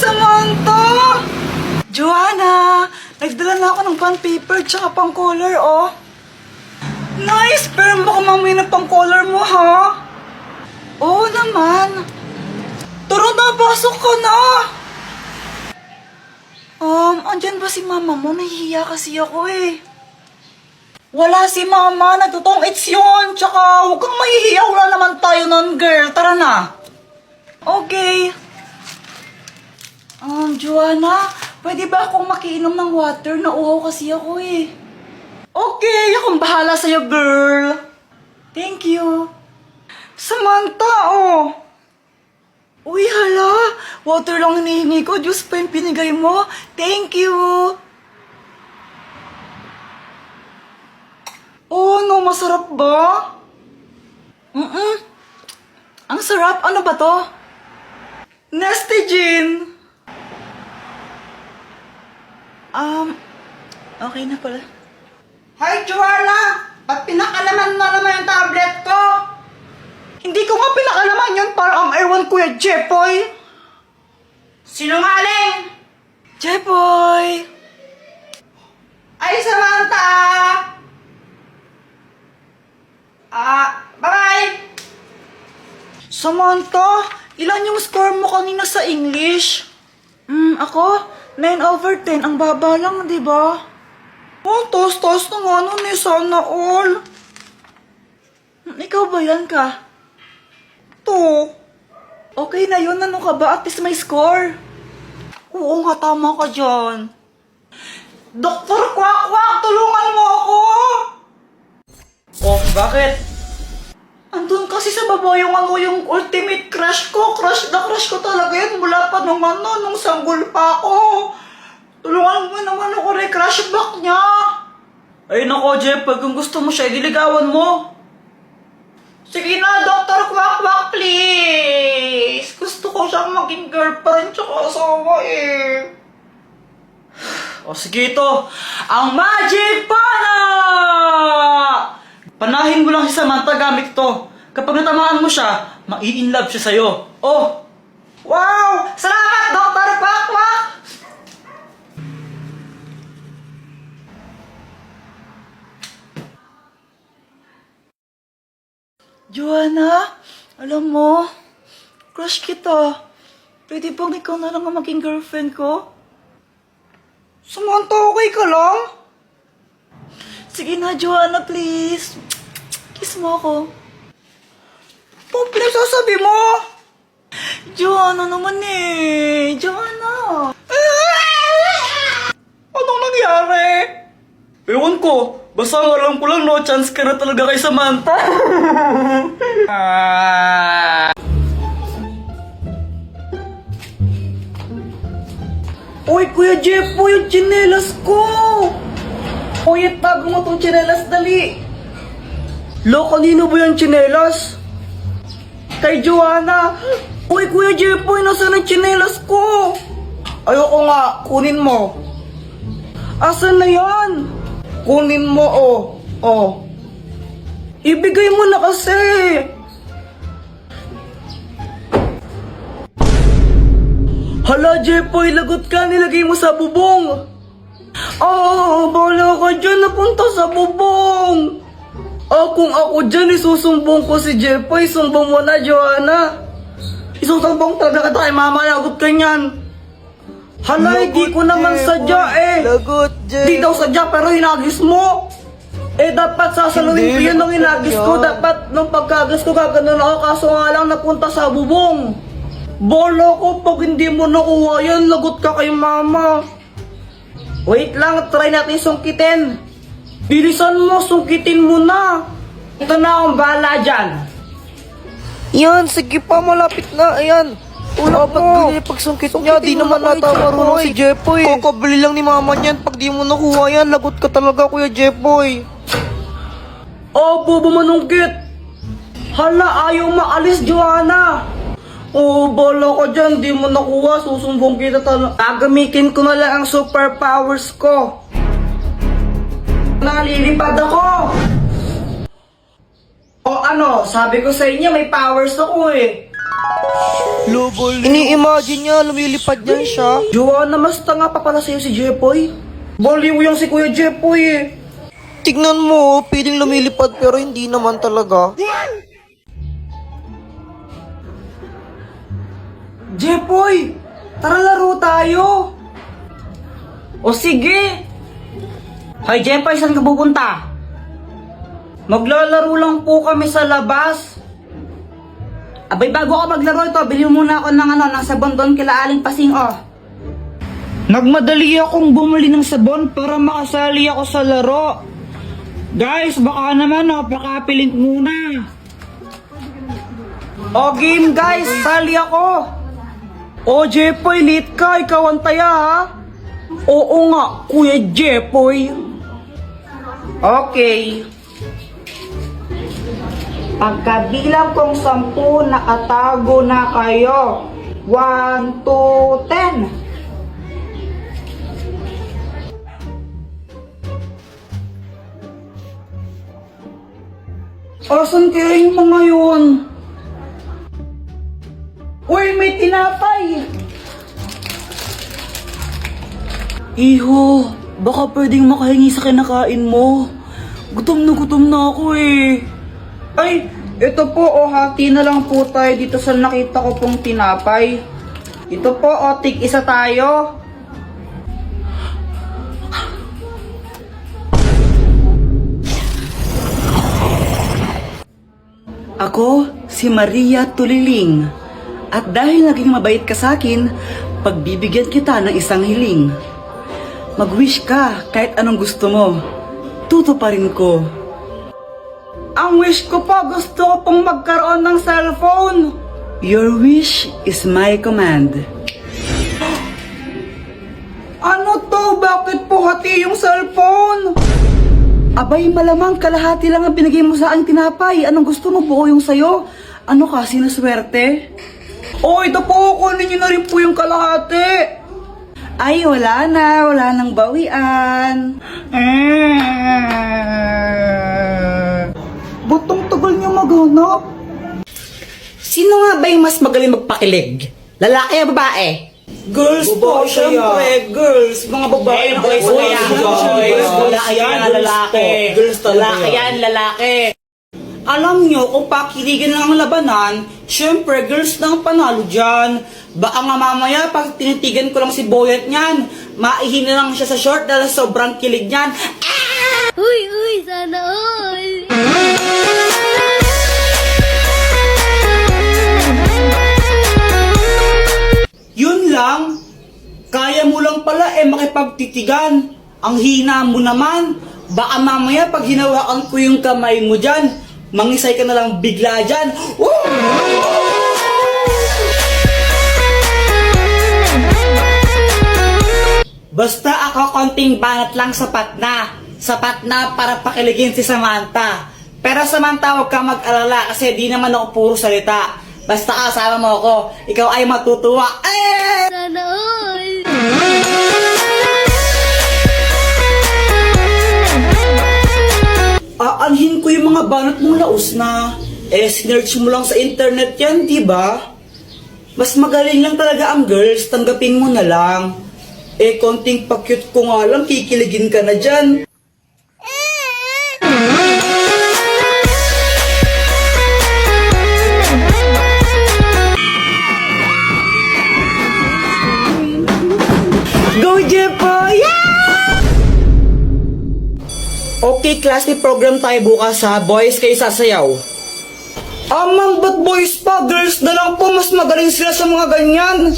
Samantha! Joanna! Nagdala na ako ng bond paper tsaka pang color, oh. Nice! Pero baka mamaya na pang color mo, ha? Oo naman. Tara na, pasok ka na! Andyan ba si mama mo? Nahihiya kasi ako eh. Wala si mama, nagtutong-its yun. Tsaka huwag kang mahihiya, wala naman tayo nun, girl. Tara na. Okay. Joanna, pwede ba akong makiinom ng water? Nauhaw kasi ako eh. Okay, akong bahala sa'yo, girl. Thank you. Samantha, oh. Uy, hala. Water lang hinihingi ko. Diyos pa yung pinigay mo. Thank you. Oh, no, masarap ba? Ang sarap. Ano ba to? Nestigin. Okay na pala. Hi, Joanna! Ba't pinakalaman na naman yung tablet ko? Hindi ko nga pinakalaman yun para ang ewan Kuya Jepoy. Sinungaling! Jepoy! Ay, Samantha! Bye-bye! Samantha, ilan yung score mo kanina sa English? Ako? 9/10. Ang baba lang, di ba? Oh, taas-taas na nga nun eh. Sana all. Ikaw ba yan ka? To. Okay na yun. Ano ka ba? At least may score. Oo nga, tama ka dyan. Dr. Quack-Quack, tulungan mo ako! Oh, bakit? Andun kasi sa baba yung ultimate crush ko. Crush na crush ko talaga yun. Mula pa nung sanggol pa ako. Tulungan mo naman ako crush back niya. Ay nako, Jeff, kung gusto mo siya, idiligawan mo. Sige na, Dr. Quack-Quack, please. Gusto ko siyang maging girlfriend tsaka asawa eh. O sige ito, ang Magic Pana! Panahin mo lang si Samantha gamit to. Kapag natamaan mo siya, mai-inlove siya sa'yo. Oh! Wow! Salamat, Dr. Quack-Quack! Joanna, alam mo, crush kita. Pwede bang ikaw na lang ang maging girlfriend ko? Samantha, okay ka lang? Sige na, Joanna, please. Kiss mo ako. Ano pinagsasabi mo? Joanna naman eh. Joanna. Anong nangyari? Ewan ko. Basta ang alam ko lang, no chance ka na talaga kay Samantha. Uy, Kuya Jeff, yung tsinelas ko. Uy, tago mo tong tsinelas, dali. Lo, kanino ba yung tsinelas? Kay Joanna. Uy, Kuya Jeff, nasaan ang tsinelas ko? Ayoko nga, kunin mo. Asan na yan? Kunin mo, oh. Ibigay mo na kasi. Hala, Jepoy, lagot ka. Nilagay mo sa bubong. Bala ka dyan. Napunta sa bubong. Kung ako dyan, isusumbong ko si Jepoy. Sumbong mo na, Joanna. Isusumbong talaga kita kay mama. Lagot ka niyan. Hala, hindi ko naman sadya eh. Lagot, Jeff. Di daw sadya, pero hinagis mo. Dapat sasaluhin ko yun nung hinagis ko. Dapat nung pagkagas ko gaganon ako. Kaso nga lang napunta sa bubong. Bola ko, pag hindi mo nakuha yan, lagot ka kay mama. Wait lang, try natin sungkitin. Bilisan mo, sungkitin mo na. Ito na akong bahala dyan. Yan, sige pa, malapit na. Ayan. Pagsungkit niya, di naman nata marunong si Jepoy. Kakabili lang ni mama niyan. Pag di mo nakuha yan, lagot ka talaga, Kuya Jepoy. Bobo manungkit. Hala, ayaw maalis, Joanna. Bola ka dyan, di mo nakuha, susumbong kita talaga. Gagamitin ko na lang ang superpowers ko. Nalilipad ako. Sabi ko sa inyo, may powers ako eh. Ini-imagine niya, lumilipad yan siya. Joanna, mas tanga pa pala sa'yo si Jepoy. Baliw yung si Kuya Jepoy eh. Tignan mo, piling lumilipad pero hindi naman talaga. Jepoy, tara laro tayo. O sige. Hoy Jepoy, saan ka pupunta? Maglalaro lang po kami sa labas. Abay, bago ako maglaro ito, bili mo muna ako ng sabon doon kila Aling Pasing, oh. Nagmadali akong bumili ng sabon para makasali ako sa laro. Guys, baka naman, napakapiling muna. O game guys, sali ako. O Jepoy, late ka, ikaw ang taya ha. Oo nga, Kuya Jepoy. Okay. Pagkabilang kong 10, nakatago na kayo. 1, 2, 10. Asan kaya yung mga yun? Uy, may tinapay! Iho, baka pwedeng makahingi sa kinakain mo. Gutom na ako eh. Ay, ito po o, hati na lang po tayo dito sa nakita ko pong tinapay. Ito po o, tig-isa tayo. Ako, si Maria Tuliling. At dahil naging mabait ka sa akin, pagbibigyan kita ng isang hiling. Mag-wish ka kahit anong gusto mo. Tutuparin ko. Ang wish ko po, gusto ko pong magkaroon ng cellphone. Your wish is my command. Ano to? Bakit po hati yung cellphone? Abay, malamang kalahati lang ang binigay mo sa aking tinapay. Anong gusto mo, buo yung sayo? Ano ka, sinuswerte? Oh, ito po, kunin niyo na rin po yung kalahati. Ay, wala nang bawian. Butong tagal niya maghanap. Sino nga ba yung mas magaling magpakilig? Lalaki o babae? Girls po, syempre, girls. Mga babae na boys kayo. kaya. Lalaki yan, lalaki. Girls talaga. Lalaki yan, lalaki. Alam nyo, kung pakiligan lang ang labanan, syempre, girls na ang panalo dyan. Baka nga mamaya, pag tinitigan ko lang si Boyet niyan, maihin na lang siya sa short dahil sobrang kilig niyan. Uy, sana all! Yun lang, kaya mo lang pala makipagtitigan. Ang hina mo naman, baka mamaya pag hinawakan ko yung kamay mo dyan, mangisay ka na lang bigla dyan. Basta ako konting banat lang sapat na. Sapat na para pakiligin si Samantha. Pero Samantha, huwag kang mag-alala kasi di naman ako puro salita. Basta kasama mo ako, ikaw ay matutuwa. Sana all! Aanhin ko yung mga banat mong laos na. Sinerch mo lang sa internet yan, di ba? Mas magaling lang talaga ang girls, tanggapin mo na lang. Konting pa-cute ko nga lang, kikiligin ka na dyan. Go, Jepoy! Okay, class, may program tayo bukas ha. Boys, kayo sasayaw. Amang, ba't boys pa? Girls na lang po, mas magaling sila sa mga ganyan.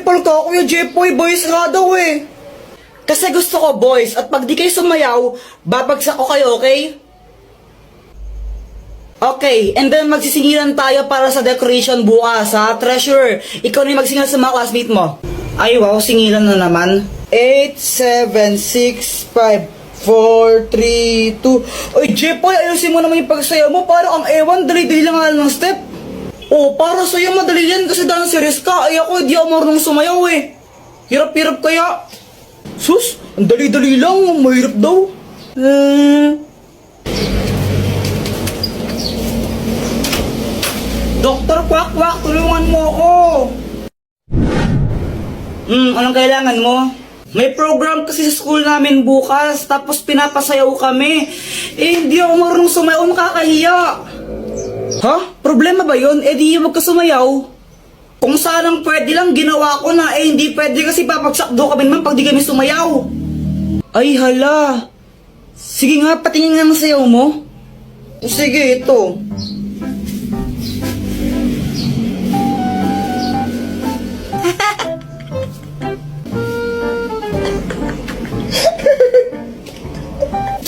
Pal ka, Kuya Jepoy, boys nga daw eh. Kasi gusto ko boys, at pag di kayo sumayaw, babagsak ko kayo, okay? Okay, and then magsisingilan tayo para sa decoration bukas ha. Treasure, ikaw na yung magsingilan sa mga classmate mo. Ay wow, singilan na naman. 8, 7, 6, 5, 4, 3, 2. Oy, Jepoy, ayusin mo naman yung pagsayaw mo. Parang ang ewan, dali-dali lang nga ng step. Para sa'yo madali yan kasi dancerist ka. Ay ako, di ako marunong sumayaw eh. Hirap-hirap kaya. Sus, ang dali-dali lang, mahirap daw. Doktor Kwak Kwak, tulungan mo ako. Anong kailangan mo? May program kasi sa school namin bukas, tapos pinapasayaw kami. Hindi ako marunong sumayaw, makakahiya. Ha? Problema ba yun? Di wag ka sumayaw. Kung sanang pwede lang, ginawa ko na. Hindi pwede kasi papagsakdo kami naman pag di kami sumayaw. Ay hala. Sige nga, patingin nga ng sayaw mo. Sige, ito.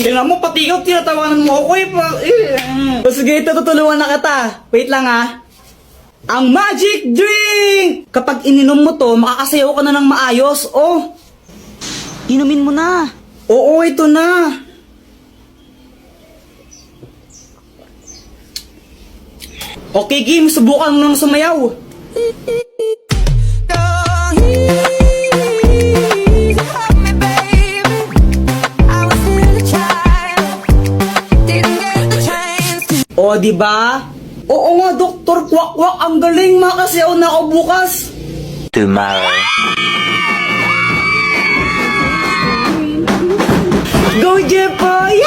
Tingnan mo, pati ikaw, tinatawanan mo ako Sige, ito, tutulungan na kita. Wait lang Ang magic drink! Kapag ininom mo to, makakasayaw ka na ng maayos. Inumin mo na. Oo, ito na. Okay, Kim, subukan mo nang sumayaw. Di ba? Oo nga, Doktor Kwak Kwak, ang galing, makasayaw na ako bukas. Tomorrow. Go, Jepo!